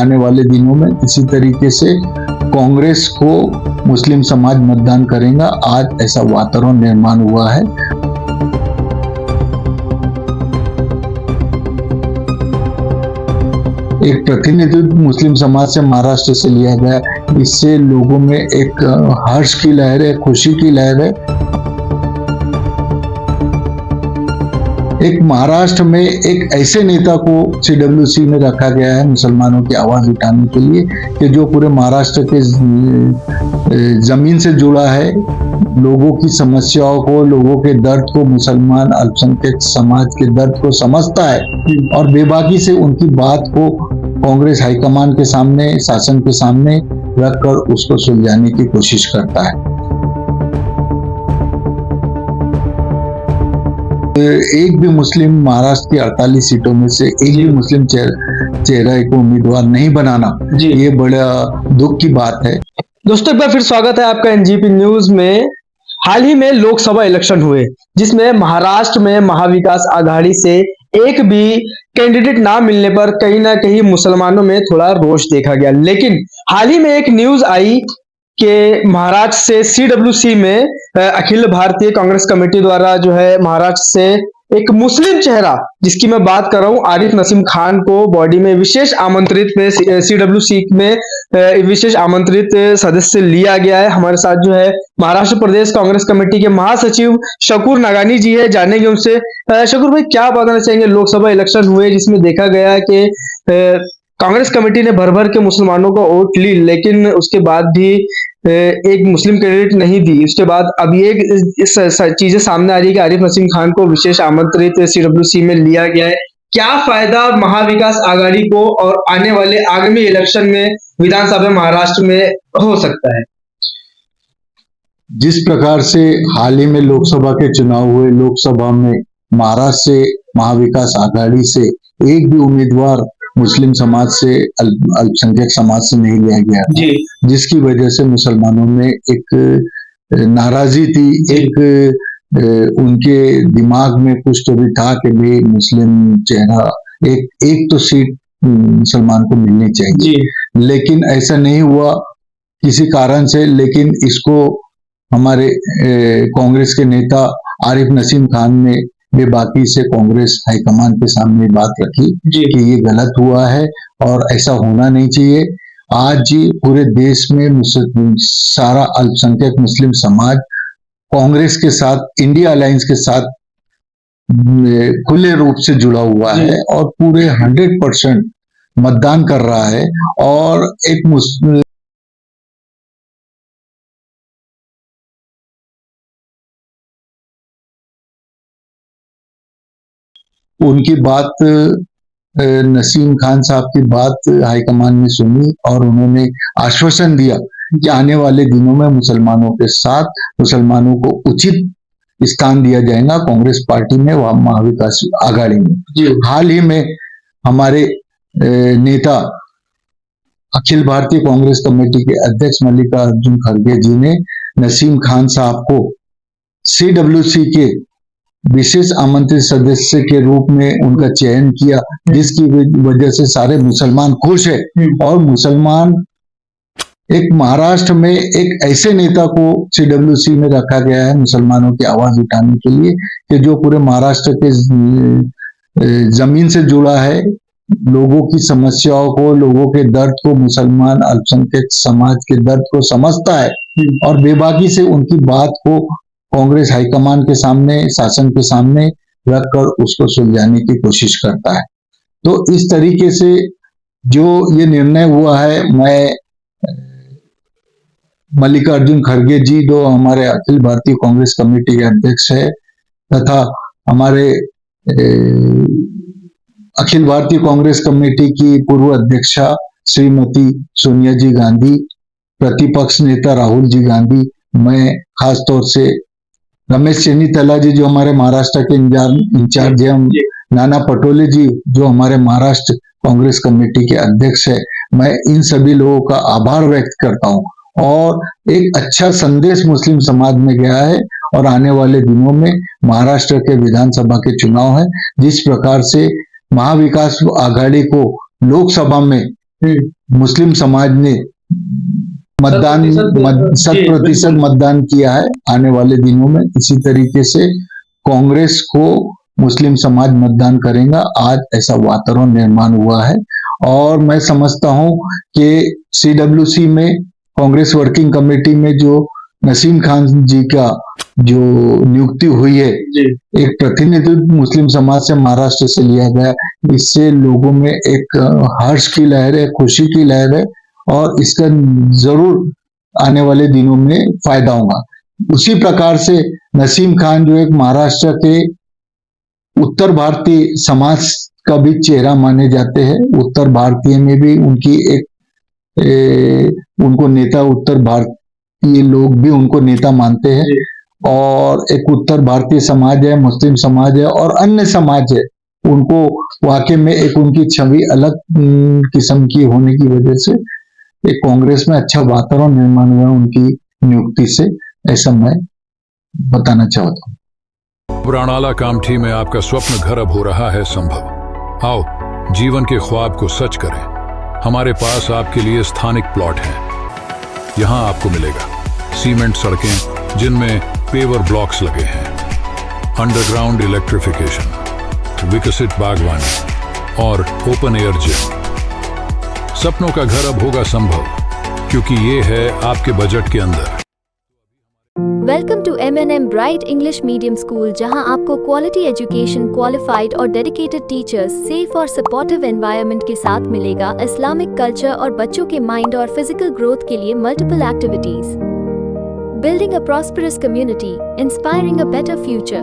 आने वाले दिनों में इसी तरीके से कांग्रेस को मुस्लिम समाज मतदान करेगा। आज ऐसा वातावरण निर्माण हुआ है। एक प्रतिनिधित्व मुस्लिम समाज से महाराष्ट्र से लिया गया, इससे लोगों में एक हर्ष की लहर है, खुशी की लहर है। एक महाराष्ट्र में एक ऐसे नेता को सीडब्ल्यूसी में रखा गया है मुसलमानों की आवाज उठाने के लिए कि जो पूरे महाराष्ट्र के जमीन से जुड़ा है, लोगों की समस्याओं को, लोगों के दर्द को, मुसलमान अल्पसंख्यक समाज के दर्द को समझता है और बेबाकी से उनकी बात को कांग्रेस हाईकमान के सामने, शासन के सामने रखकर उसको सुलझाने की कोशिश करता है। एक भी मुस्लिम महाराष्ट्र की 48 सीटों में से एक भी मुस्लिम चेहरा को उम्मीदवार नहीं बनाना, ये बड़ा दुख की बात है। दोस्तों, एक बार फिर स्वागत है आपका एनजीपी न्यूज में। हाल ही में लोकसभा इलेक्शन हुए, जिसमें महाराष्ट्र में महाविकास आघाड़ी से एक भी कैंडिडेट ना मिलने पर कहीं ना कहीं मुसलमानों में थोड़ा रोष देखा गया। लेकिन हाल ही में एक न्यूज आई कि महाराष्ट्र से सीडब्ल्यूसी में अखिल भारतीय कांग्रेस कमेटी द्वारा जो है महाराष्ट्र से एक मुस्लिम चेहरा, जिसकी मैं बात कर रहा हूं, आरिफ नसीम खान को बॉडी में विशेष आमंत्रित में सीडब्ल्यूसी में विशेष आमंत्रित सदस्य लिया गया है। हमारे साथ जो है महाराष्ट्र प्रदेश कांग्रेस कमेटी के महासचिव शकूर नागानी जी है, जानेंगे उनसे। शकूर भाई, क्या बताना चाहेंगे? लोकसभा इलेक्शन हुए जिसमें देखा गया कि कांग्रेस कमेटी ने भर भर के मुसलमानों को वोट ली, लेकिन उसके बाद भी एक मुस्लिम कैंडिडेट नहीं दी। उसके बाद अब ये चीजें सामने आ रही है कि आरिफ नसीम खान को विशेष आमंत्रित सीडब्ल्यूसी में लिया गया है। क्या फायदा महाविकास आघाड़ी को और आने वाले आगामी इलेक्शन में विधानसभा महाराष्ट्र में हो सकता है? जिस प्रकार से हाल ही में लोकसभा के चुनाव हुए, लोकसभा में महाराष्ट्र से महाविकास आघाड़ी से एक भी उम्मीदवार मुस्लिम समाज से, अल्पसंख्यक समाज से नहीं लिया गया जी, जिसकी वजह से मुसलमानों में एक नाराजगी थी, एक उनके दिमाग में कुछ तो भी था कि भाई मुस्लिम चेहरा एक तो सीट मुसलमान को मिलनी चाहिए जी। लेकिन ऐसा नहीं हुआ किसी कारण से। लेकिन इसको हमारे कांग्रेस के नेता आरिफ नसीम खान ने बेबाकी से कांग्रेस हाईकमान के सामने बात रखी कि ये गलत हुआ है और ऐसा होना नहीं चाहिए। आज पूरे देश में सारा अल्पसंख्यक मुस्लिम समाज कांग्रेस के साथ, इंडिया अलायंस के साथ खुले रूप से जुड़ा हुआ है और पूरे 100% मतदान कर रहा है। और एक उनकी बात, नसीम खान साहब की बात हाईकमान ने सुनी और उन्होंने आश्वासन दिया कि आने वाले दिनों में मुसलमानों के साथ, मुसलमानों को उचित स्थान दिया जाएगा कांग्रेस पार्टी में, वह महाविकास आघाड़ी में। हाल ही में हमारे नेता अखिल भारतीय कांग्रेस कमेटी के अध्यक्ष मल्लिकार्जुन खड़गे जी ने नसीम खान साहब को सीडब्ल्यूसी के विशेष आमंत्रित सदस्य के रूप में उनका चयन किया, जिसकी वजह से सारे मुसलमान खुश है। और मुसलमान एक महाराष्ट्र में एक ऐसे नेता को सीडब्ल्यूसी में रखा गया है मुसलमानों की आवाज उठाने के लिए कि जो पूरे महाराष्ट्र के जमीन से जुड़ा है, लोगों की समस्याओं को, लोगों के दर्द को, मुसलमान अल्पसंख्यक समाज के दर्द को समझता है और बेबाकी से उनकी बात को कांग्रेस हाईकमान के सामने, शासन के सामने रखकर उसको सुलझाने की कोशिश करता है। तो इस तरीके से जो ये निर्णय हुआ है, मैं मल्लिकार्जुन खड़गे जी, जो हमारे अखिल भारतीय कांग्रेस कमेटी के अध्यक्ष है, तथा हमारे अखिल भारतीय कांग्रेस कमेटी की पूर्व अध्यक्षा श्रीमती सोनिया जी गांधी, प्रतिपक्ष नेता राहुल जी गांधी, मैं खास तौर से रमेश चेन्नीताला जी जो हमारे महाराष्ट्र के इंचार्ज है, नाना पटोले जी जो हमारे महाराष्ट्र कांग्रेस कमेटी के अध्यक्ष है, मैं इन सभी लोगों का आभार व्यक्त करता हूं। और एक अच्छा संदेश मुस्लिम समाज में गया है और आने वाले दिनों में महाराष्ट्र के विधानसभा के चुनाव है, जिस प्रकार से महाविकास आघाड़ी को लोकसभा में मुस्लिम समाज ने मतदान 100% मतदान किया है। आने वाले दिनों में इसी तरीके से कांग्रेस को मुस्लिम समाज मतदान करेगा। आज ऐसा वातावरण निर्माण हुआ है और मैं समझता हूं कि CWC में कांग्रेस वर्किंग कमेटी में जो नसीम खान जी का जो नियुक्ति हुई है, एक प्रतिनिधित्व मुस्लिम समाज से महाराष्ट्र से लिया गया, इससे लोगों में एक हर्ष की लहर है, खुशी की लहर है और इसका जरूर आने वाले दिनों में फायदा होगा। उसी प्रकार से नसीम खान जो एक महाराष्ट्र के उत्तर भारतीय समाज का भी चेहरा माने जाते हैं। उत्तर भारतीय में भी उनकी उनको नेता, उत्तर भारतीय लोग भी उनको नेता मानते हैं और एक उत्तर भारतीय समाज है, मुस्लिम समाज है और अन्य समाज है, उनको वाकई में एक उनकी छवि अलग किस्म की होने की वजह से एक कांग्रेस में अच्छा वातावरण निर्माण हुआ उनकी नियुक्ति से, ऐसा मैं बताना चाहता हूँ। पुराणाला कामठी में आपका स्वप्न घर अब हो रहा है संभव। आओ जीवन के ख्वाब को सच करें। हमारे पास आपके लिए स्थानिक प्लॉट है। यहाँ आपको मिलेगा सीमेंट सड़कें जिनमें पेवर ब्लॉक्स लगे हैं, अंडरग्राउंड इलेक्ट्रिफिकेशन, विकसित बागवानी और ओपन एयर जिम। सपनों का घर अब होगा संभव क्योंकि ये है आपके बजट के अंदर। Welcome to M&M bright English medium school, जहां आपको क्वालिटी एजुकेशन, क्वालिफाइड और डेडिकेटेड टीचर्स, सेफ और सपोर्टिव एनवायरनमेंट के साथ मिलेगा इस्लामिक कल्चर और बच्चों के माइंड और फिजिकल ग्रोथ के लिए multiple activities. Building a prosperous community, inspiring a better future.